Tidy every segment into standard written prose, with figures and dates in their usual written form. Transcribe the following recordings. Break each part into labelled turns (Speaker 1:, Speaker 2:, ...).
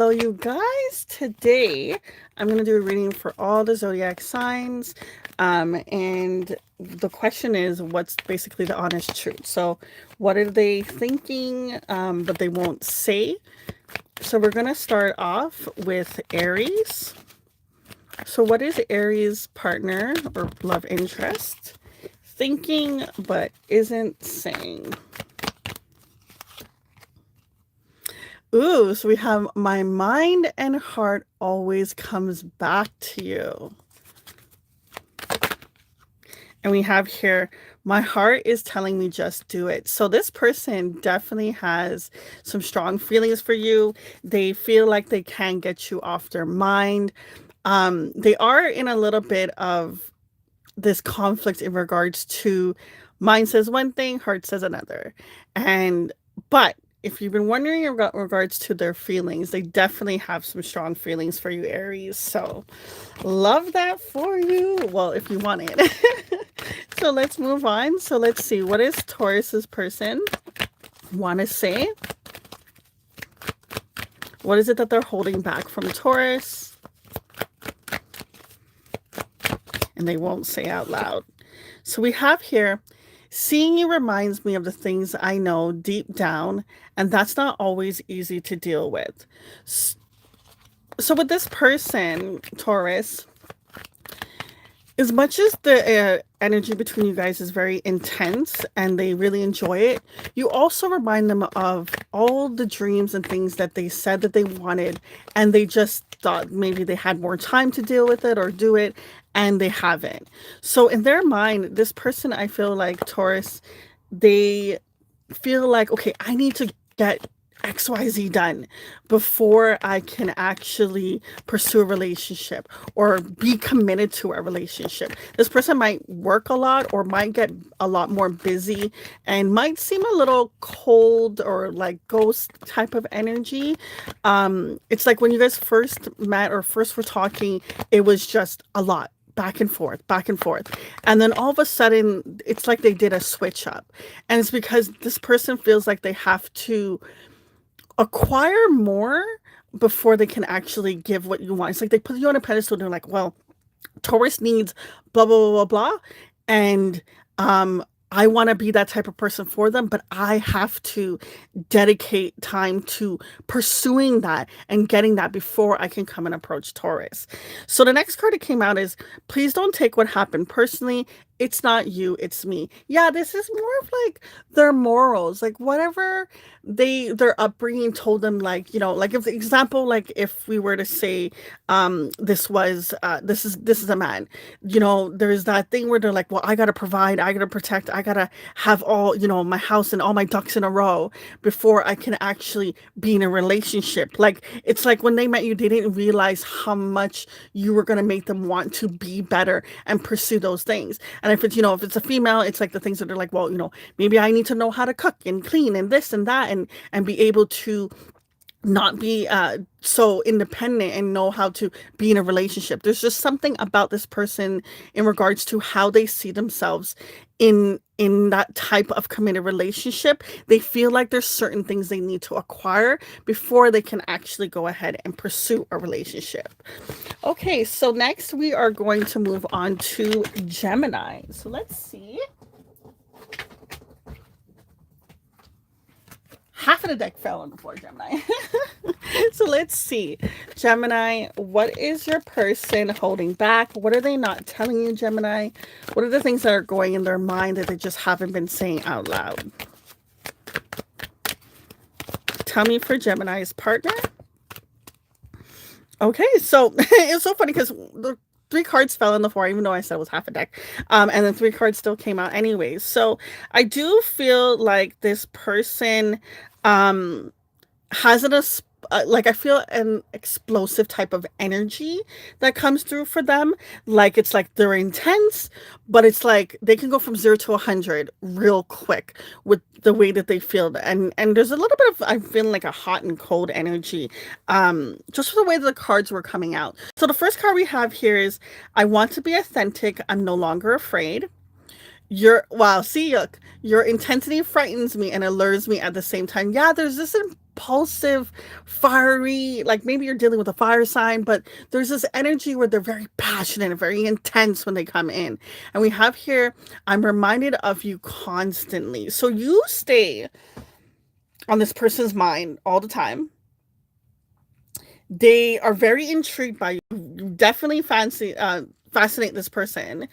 Speaker 1: So you guys, today I'm going to do a reading for all the zodiac signs. And the question is, what's basically the honest truth? So what are they thinking, but they won't say? So we're going to start off with Aries. So what is Aries' partner or love interest thinking, but isn't saying? Ooh, so we have my mind and heart always comes back to you. And we have here, my heart is telling me just do it. So this person definitely has some strong feelings for you. They feel like they can't get you off their mind. They are in a little bit of this conflict in regards to mind says one thing, heart says another. But if you've been wondering in regards to their feelings, they definitely have some strong feelings for you, Aries. So love that for you. Well, if you want it. So let's move on. So let's see. What is Taurus's person want to say? What is it that they're holding back from Taurus? And they won't say out loud. So we have here, seeing you reminds me of the things I know deep down, and that's not always easy to deal with. So with this person, Taurus, as much as the energy between you guys is very intense and they really enjoy it, you also remind them of all the dreams and things that they said that they wanted, and they just thought maybe they had more time to deal with it or do it, and they haven't. So in their mind, this person, I feel like Taurus, they feel like, okay, I need to get XYZ done before I can actually pursue a relationship or be committed to a relationship. This person might work a lot or might get a lot more busy and might seem a little cold or like ghost type of energy. It's like when you guys first met or first were talking, it was just a lot. Back and forth, back and forth. And then all of a sudden, it's like they did a switch up. And it's because this person feels like they have to acquire more before they can actually give what you want. It's like they put you on a pedestal and they're like, well, Taurus needs blah, blah, blah, blah. And I want to be that type of person for them, but I have to dedicate time to pursuing that and getting that before I can come and approach Taurus. So the next card that came out is, please don't take what happened personally. It's not you, it's me. Yeah, this is more of like their morals, like whatever their upbringing told them, like, you know, like if the example, like if we were to say this is a man, you know, there's that thing where they're like, well, I gotta provide, I gotta protect, I gotta have all, you know, my house and all my ducks in a row before I can actually be in a relationship. Like it's like when they met you, they didn't realize how much you were gonna make them want to be better and pursue those things. And if it's, you know, if it's a female, it's like the things that they're like, well, you know, maybe I need to know how to cook and clean and this and that, and be able to not be so independent and know how to be in a relationship. There's just something about this person in regards to how they see themselves in that type of committed relationship. They feel like there's certain things they need to acquire before they can actually go ahead and pursue a relationship. Okay, so next we are going to move on to Gemini. So let's see. Half of the deck fell on the floor, Gemini. So let's see. Gemini, what is your person holding back? What are they not telling you, Gemini? What are the things that are going in their mind that they just haven't been saying out loud? Tell me for Gemini's partner. Okay, so it's so funny because the 3 cards fell on the floor, even though I said it was half a deck. And then 3 cards still came out anyways. So I do feel like this person has like I feel an explosive type of energy that comes through for them. Like it's like they're intense, but it's like they can go from 0 to 100 real quick with the way that they feel. And there's a little bit of, I feel like a hot and cold energy, just for the way that the cards were coming out. So the first card we have here is, I want to be authentic. I'm no longer afraid. Wow, see, look, your intensity frightens me and allures me at the same time. Yeah, there's this impulsive, fiery, like maybe you're dealing with a fire sign, but there's this energy where they're very passionate and very intense when they come in. And we have here, I'm reminded of you constantly. So you stay on this person's mind all the time. They are very intrigued by you. You definitely fascinate this person.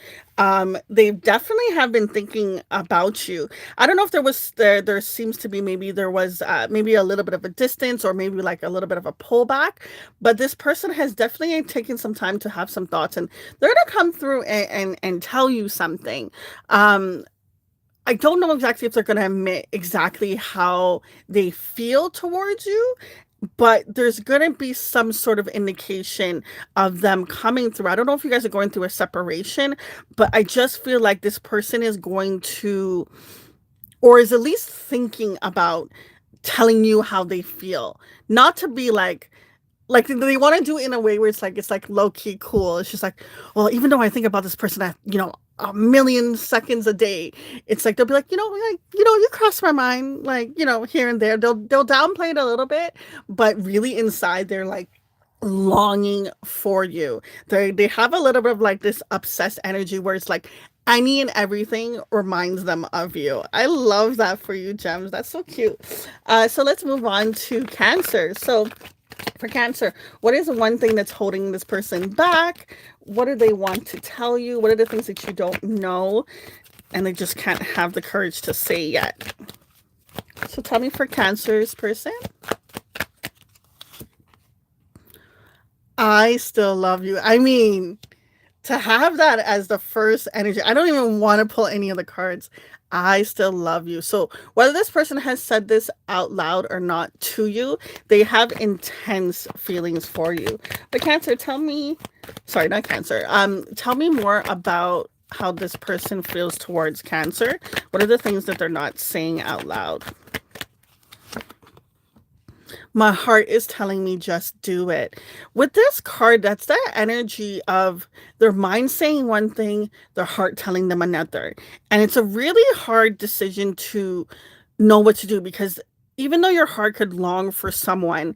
Speaker 1: They definitely have been thinking about you. I don't know if there seems to be, maybe there was maybe a little bit of a distance or maybe like a little bit of a pullback, but this person has definitely taken some time to have some thoughts, and they're gonna come through and tell you something. I don't know exactly if they're going to admit exactly how they feel towards you, but there's going to be some sort of indication of them coming through. I don't know if you guys are going through a separation, but I just feel like this person is going to, or is at least thinking about telling you how they feel. Not to be like they want to do it in a way where it's like low key cool. It's just like, well, even though I think about this person at, a million seconds a day, it's like they'll be like, you cross my mind, like, here and there. They'll downplay it a little bit, but really inside they're like longing for you. They have a little bit of like this obsessed energy where it's like any and everything reminds them of you. I love that for you, Gems. That's so cute. So let's move on to Cancer. So for Cancer, what is one thing that's holding this person back? What do they want to tell you? What are the things that you don't know and they just can't have the courage to say yet? So tell me, for Cancer's person. I still love you. I mean, to have that as the first energy, I don't even want to pull any of the cards. I still love you. So whether this person has said this out loud or not to you, they have intense feelings for you. But Cancer, tell me, sorry, not Cancer. Tell me more about how this person feels towards Cancer. What are the things that they're not saying out loud? My heart is telling me just do it. With this card, that's that energy of their mind saying one thing, their heart telling them another. And it's a really hard decision to know what to do, because even though your heart could long for someone,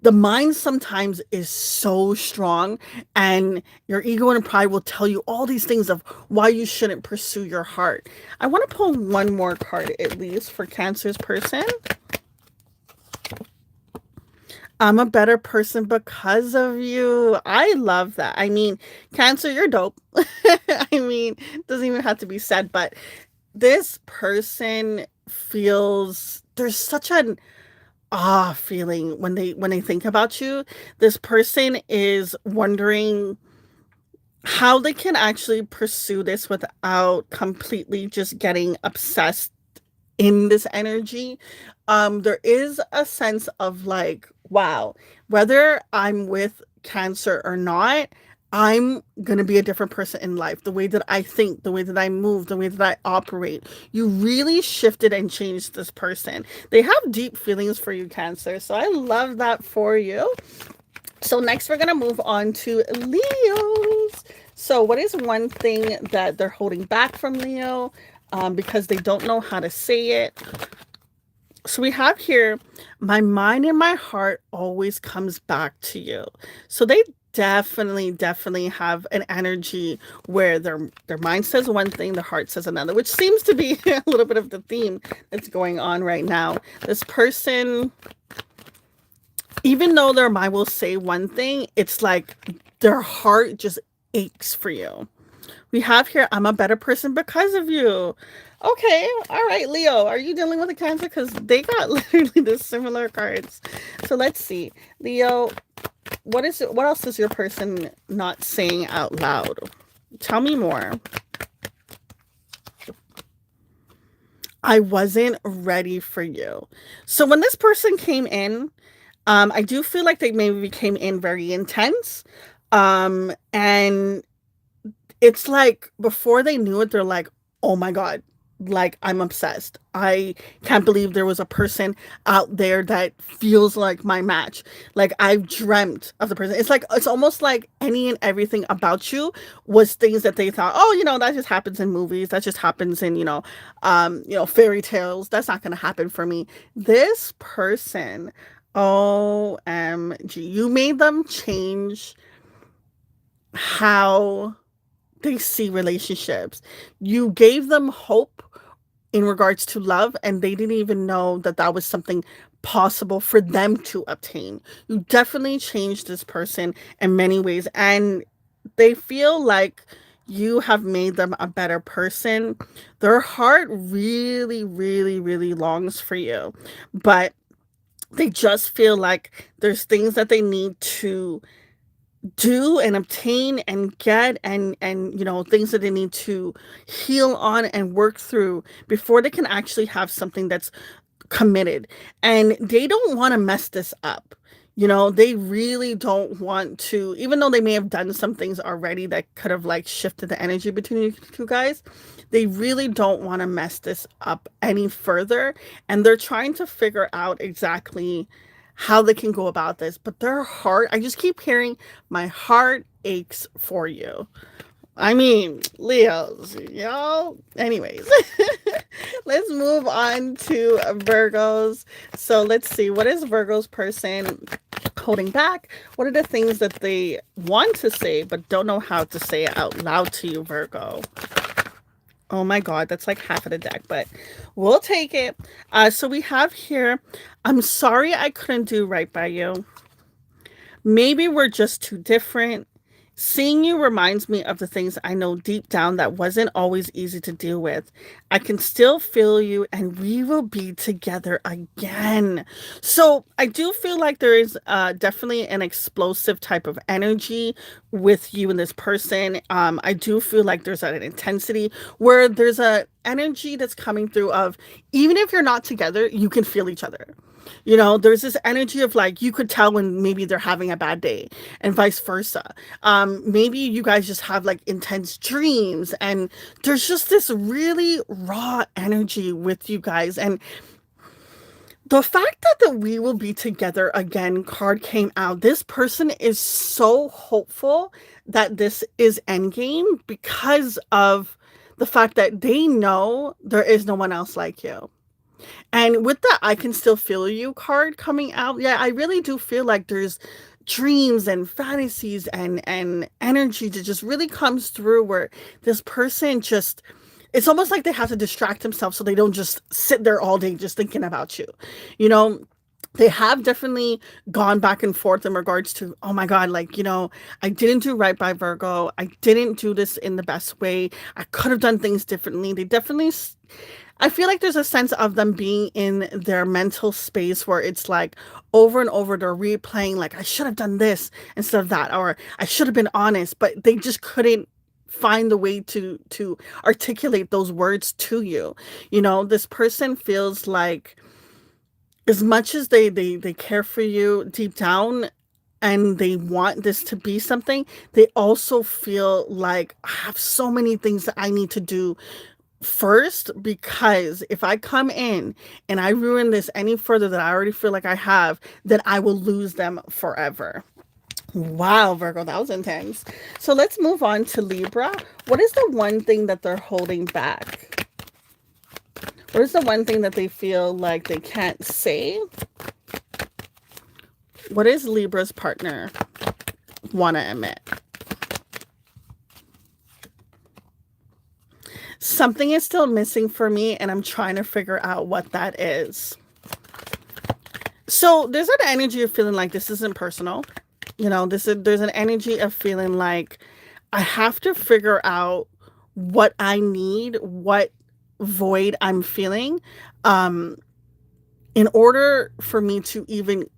Speaker 1: the mind sometimes is so strong, and your ego and pride will tell you all these things of why you shouldn't pursue your heart. I want to pull one more card at least for Cancer's person. I'm a better person because of you. I love that. I mean, Cancer, you're dope. I mean, doesn't even have to be said, but this person feels, there's such an feeling when they think about you. This person is wondering how they can actually pursue this without completely just getting obsessed in this energy. There is a sense of like, wow, whether I'm with Cancer or not, I'm going to be a different person in life. The way that I think, the way that I move, the way that I operate. You really shifted and changed this person. They have deep feelings for you, Cancer. So I love that for you. So next we're going to move on to Leos. So what is one thing that they're holding back from Leo because they don't know how to say it? So we have here, my mind and my heart always comes back to you. So they definitely have an energy where their mind says one thing, their heart says another, which seems to be a little bit of the theme that's going on right now. This person, even though their mind will say one thing, it's like their heart just aches for you. We have here, I'm a better person because of you. Okay, all right, Leo, are you dealing with a Cancer? Because they got literally the similar cards. So let's see. Leo, what else is your person not saying out loud? Tell me more. I wasn't ready for you. So when this person came in, I do feel like they maybe came in very intense. And it's like before they knew it, they're like, oh my God, like I'm obsessed. I can't believe there was a person out there that feels like my match. Like I've dreamt of the person. It's like it's almost like any and everything about you was things that they thought, oh, that just happens in movies. That just happens in, fairy tales. That's not gonna happen for me. This person, OMG, you made them change how they see relationships. You gave them hope in regards to love, and they didn't even know that that was something possible for them to obtain. You definitely changed this person in many ways, and they feel like you have made them a better person. Their heart really, really, really longs for you, but they just feel like there's things that they need to do and obtain and get, and things that they need to heal on and work through before they can actually have something that's committed. And they don't want to mess this up. They really don't want to, even though they may have done some things already that could have like shifted the energy between you two guys. They really don't want to mess this up any further, and they're trying to figure out exactly how they can go about this. But their heart, I just keep hearing, my heart aches for you. I mean, Leos, y'all. Anyways, let's move on to Virgos. So let's see, what is Virgo's person holding back? What are the things that they want to say but don't know how to say it out loud to you, Virgo? Oh my God, that's like half of the deck, but we'll take it. So we have here, I'm sorry I couldn't do right by you. Maybe we're just too different. Seeing you reminds me of the things I know deep down that wasn't always easy to deal with. I can still feel you, and we will be together again. So I do feel like there is definitely an explosive type of energy with you and this person. I do feel like there's an intensity where there's a energy that's coming through of, even if you're not together, you can feel each other. There's this energy of like, you could tell when maybe they're having a bad day, and vice versa. Maybe you guys just have like intense dreams, and there's just this really raw energy with you guys. And the fact that we will be together again card came out, this person is so hopeful that this is endgame because of the fact that they know there is no one else like you. And with the I can still feel you card coming out, yeah, I really do feel like there's dreams and fantasies and energy that just really comes through, where this person just, it's almost like they have to distract themselves so they don't just sit there all day just thinking about you. You know, they have definitely gone back and forth in regards to, oh my God, like, I didn't do right by Virgo. I didn't do this in the best way. I could have done things differently. They definitely, I feel like there's a sense of them being in their mental space where it's like over and over they're replaying, like, I should have done this instead of that, or I should have been honest, but they just couldn't find the way to articulate those words to you. This person feels like, as much as they care for you deep down and they want this to be something, they also feel like, I have so many things that I need to do first, because if I come in and I ruin this any further that I already feel like I have, then I will lose them forever. Wow, Virgo, that was intense. So let's move on to Libra. What is the one thing that they're holding back? What is the one thing that they feel like they can't say? What is Libra's partner want to admit? Something is still missing for me, and I'm trying to figure out what that is. So there's an energy of feeling like this isn't personal. There's an energy of feeling like I have to figure out what I need, what void I'm feeling, in order for me to even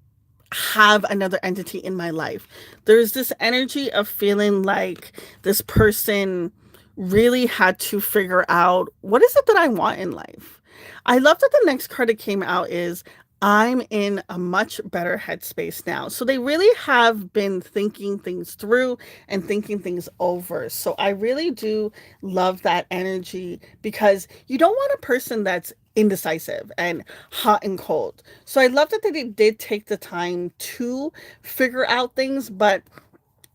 Speaker 1: have another entity in my life. There's this energy of feeling like this person really had to figure out, what is it that I want in life? I love that the next card that came out is, I'm in a much better headspace now. So they really have been thinking things through and thinking things over. So I really do love that energy because you don't want a person that's indecisive and hot and cold. So I love that they did take the time to figure out things, but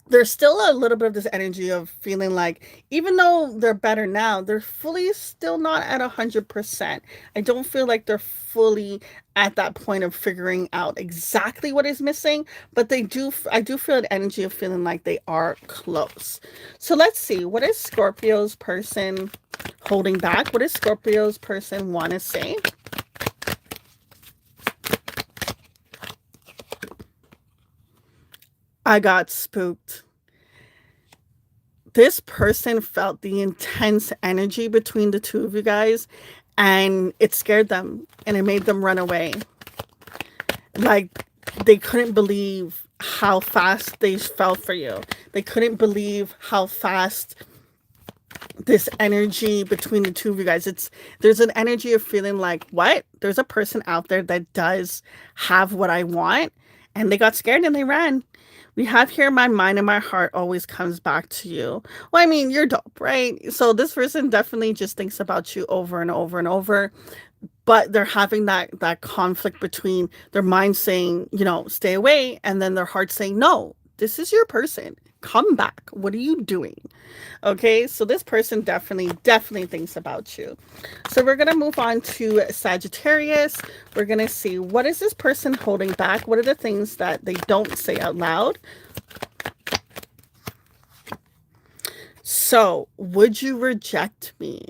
Speaker 1: there's still a little bit of this energy of feeling like even though they're better now, they're fully still not at 100%. I don't feel like they're fully at that point of figuring out exactly what is missing, but I do feel an energy of feeling like they are close. So let's see, what is Scorpio's person holding back? What does Scorpio's person want to say? I got spooked. This person felt the intense energy between the two of you guys, and it scared them and it made them run away. Like, they couldn't believe how fast they felt for you. They couldn't believe how fast this energy between the two of you guys, there's an energy of feeling like, what, there's a person out there that does have what I want, and they got scared and they ran. We have here, my mind and my heart always comes back to you. Well, I mean, you're dope, right? So this person definitely just thinks about you over and over and over, but they're having that conflict between their mind saying, stay away, and then their heart saying, no, this is your person, come back, what are you doing? Okay, so this person definitely thinks about you. So we're going to move on to Sagittarius. We're going to see, what is this person holding back? What are the things that they don't say out loud? So, would you reject me?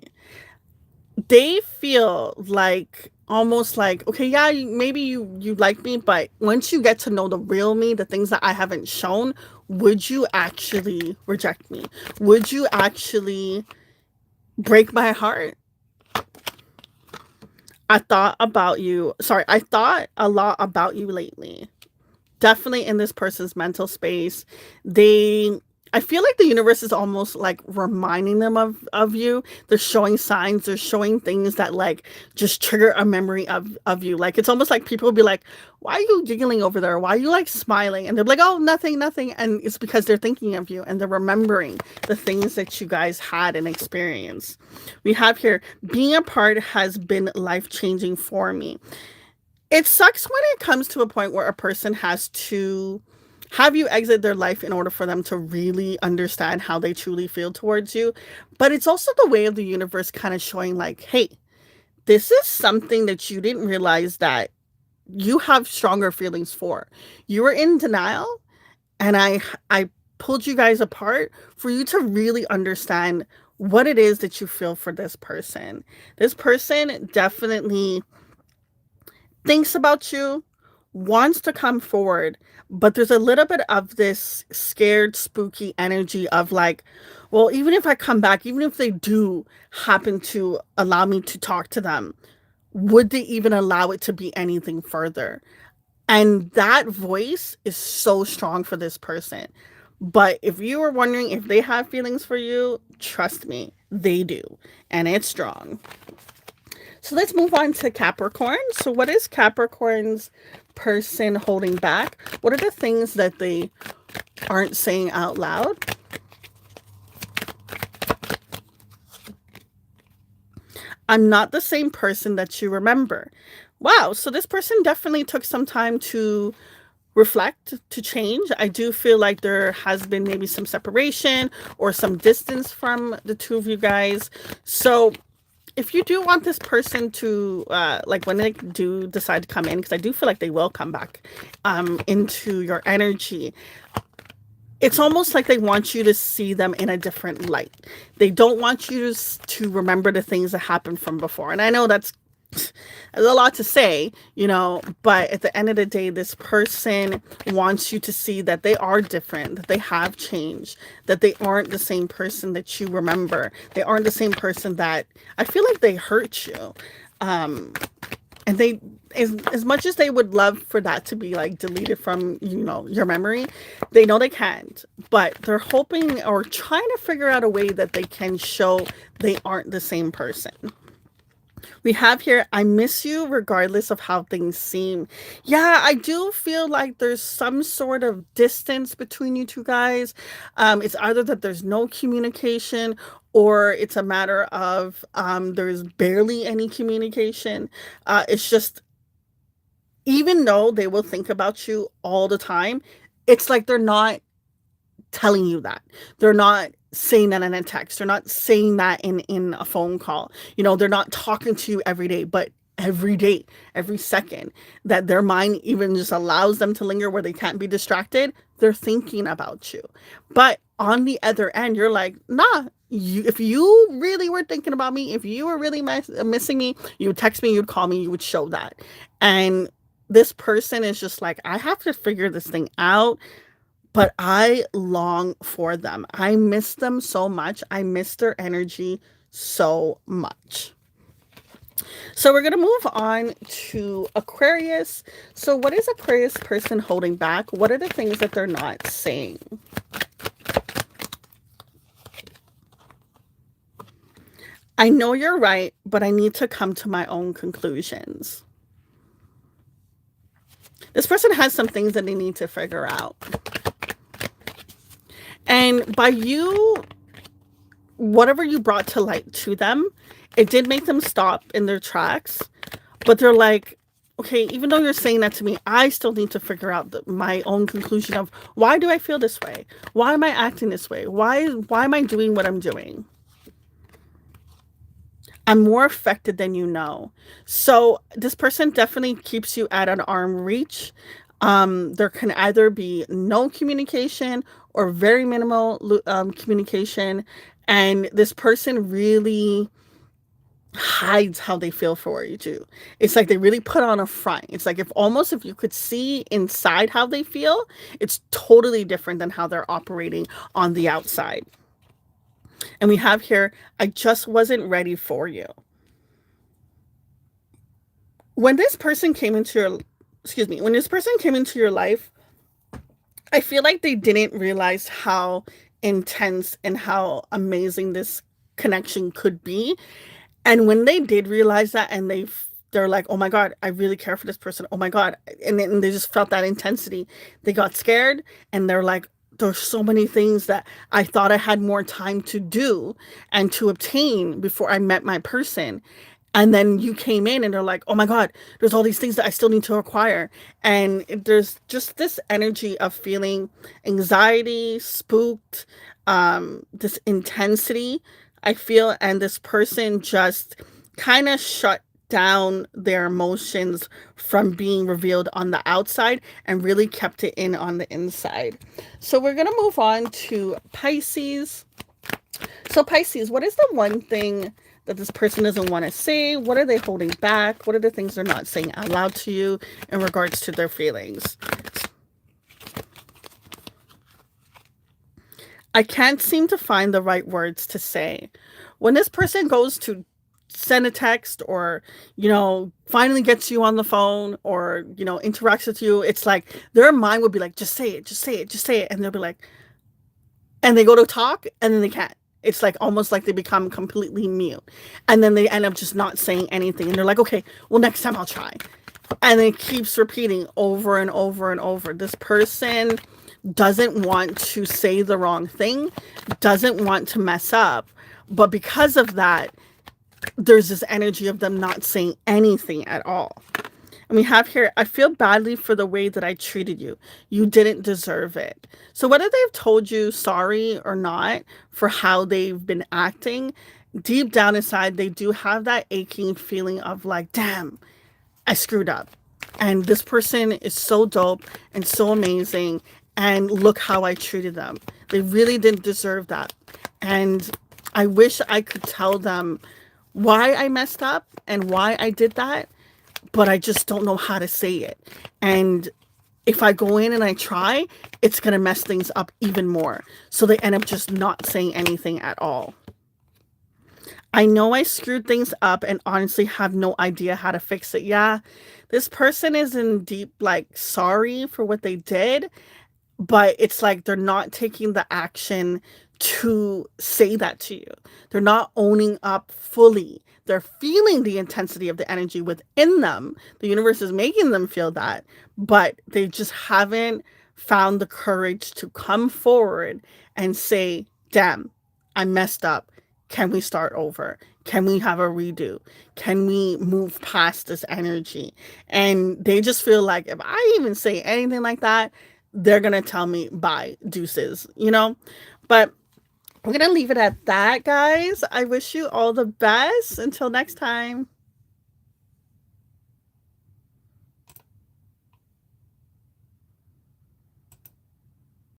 Speaker 1: They feel like, almost like, okay, yeah, maybe you like me, but once you get to know the real me, the things that I haven't shown, would you actually reject me? Would you actually break my heart? I thought about you. Sorry, I thought a lot about you lately. Definitely in this person's mental space. I feel like the universe is almost like reminding them of you. They're showing signs, they're showing things that like just trigger a memory of you. Like, it's almost like people will be like, why are you giggling over there? Why are you like smiling? And they're like, oh, nothing. And it's because they're thinking of you and they're remembering the things that you guys had and experienced. We have here, being apart has been life-changing for me. It sucks when it comes to a point where a person has to have you exit their life in order for them to really understand how they truly feel towards you. But it's also the way of the universe kind of showing like, hey, this is something that you didn't realize that you have stronger feelings for. You were in denial, and I pulled you guys apart for you to really understand what it is that you feel for this person. This person definitely thinks about you, wants to come forward, but there's a little bit of this scared, spooky energy of like, well, even if I come back, even if they do happen to allow me to talk to them, would they even allow it to be anything further? And that voice is so strong for this person. But if you were wondering if they have feelings for you, trust me, they do. And it's strong. So let's move on to Capricorn. So what is Capricorn's person holding back? What are the things that they aren't saying out loud? I'm not the same person that you remember. Wow, so this person definitely took some time to reflect, to change. I do feel like there has been maybe some separation or some distance from the two of you guys. So if you do want this person to like when they do decide to come in, because I do feel like they will come back into your energy, it's almost like they want you to see them in a different light. They don't want you to remember the things that happened from before. And I know that's a lot to say, but at the end of the day, this person wants you to see that they are different, that they have changed, that they aren't the same person that you remember. They aren't the same person that I feel like they hurt you. And they, as much as they would love for that to be like deleted from, your memory, they know they can't, but they're hoping or trying to figure out a way that they can show they aren't the same person. We have here, I miss you regardless of how things seem. Yeah, I do feel like there's some sort of distance between you two guys. It's either that there's no communication or it's a matter of there's barely any communication. It's just, even though they will think about you all the time, it's like they're not telling you that. They're not saying that in a text. They're not saying that in a phone call. You know, they're not talking to you every day, but every day, every second that their mind even just allows them to linger where they can't be distracted, they're thinking about you. But on the other end, you're like, nah, if you really were thinking about me, if you were really missing me, you would text me, you'd call me, you would show that. And this person is just like, I have to figure this thing out, but I long for them. I miss them so much. I miss their energy so much. So we're going to move on to Aquarius. So what is Aquarius person holding back? What are the things that they're not saying? I know you're right, but I need to come to my own conclusions. This person has some things that they need to figure out. And by you, whatever you brought to light to them, it did make them stop in their tracks. But they're like, okay, even though you're saying that to me, I still need to figure out my own conclusion of why do I feel this way? Why am I acting this way? Why am I doing what I'm doing? I'm more affected than you know. So this person definitely keeps you at an arm reach. There can either be no communication or very minimal communication. And this person really hides how they feel for you too. It's like they really put on a front. It's like if you could see inside how they feel, it's totally different than how they're operating on the outside. And we have here, I just wasn't ready for you. When this person came into your, when this person came into your life, I feel like they didn't realize how intense and how amazing this connection could be. And when they did realize that and they're like, oh my God, I really care for this person. Oh my God. And then they just felt that intensity. They got scared and they're like, there's so many things that I thought I had more time to do and to obtain before I met my person. And then you came in and they're like, oh my God, there's all these things that I still need to acquire. And there's just this energy of feeling anxiety, spooked, this intensity, I feel. And this person just kind of shut down their emotions from being revealed on the outside and really kept it in on the inside. So we're going to move on to Pisces. So Pisces, what is the one thing that this person doesn't want to say? What are they holding back? What are the things they're not saying out loud to you in regards to their feelings? I can't seem to find the right words to say. When this person goes to send a text or, finally gets you on the phone or, interacts with you, it's like their mind would be like, just say it, just say it, just say it. And they'll be like, and they go to talk and then they can't. It's like almost like they become completely mute. And then they end up just not saying anything. And they're like, okay, well, next time I'll try. And it keeps repeating over and over and over. This person doesn't want to say the wrong thing, doesn't want to mess up. But because of that, there's this energy of them not saying anything at all. And we have here, I feel badly for the way that I treated you. You didn't deserve it. So whether they've told you sorry or not for how they've been acting, deep down inside, they do have that aching feeling of like, damn, I screwed up. And this person is so dope and so amazing. And look how I treated them. They really didn't deserve that. And I wish I could tell them why I messed up and why I did that, but I just don't know how to say it. And if I go in and I try, it's going to mess things up even more. So they end up just not saying anything at all. I know I screwed things up and honestly have no idea how to fix it. Yeah, this person is in deep, sorry for what they did, but it's like they're not taking the action to say that to you. They're not owning up fully. They're feeling the intensity of the energy within them. The universe is making them feel that, but they just haven't found the courage to come forward and say, damn, I messed up. Can we start over? Can we have a redo? Can we move past this energy? And they just feel like if I even say anything like that, they're going to tell me bye, deuces, you know? But we're going to leave it at that, guys. I wish you all the best. Until next time.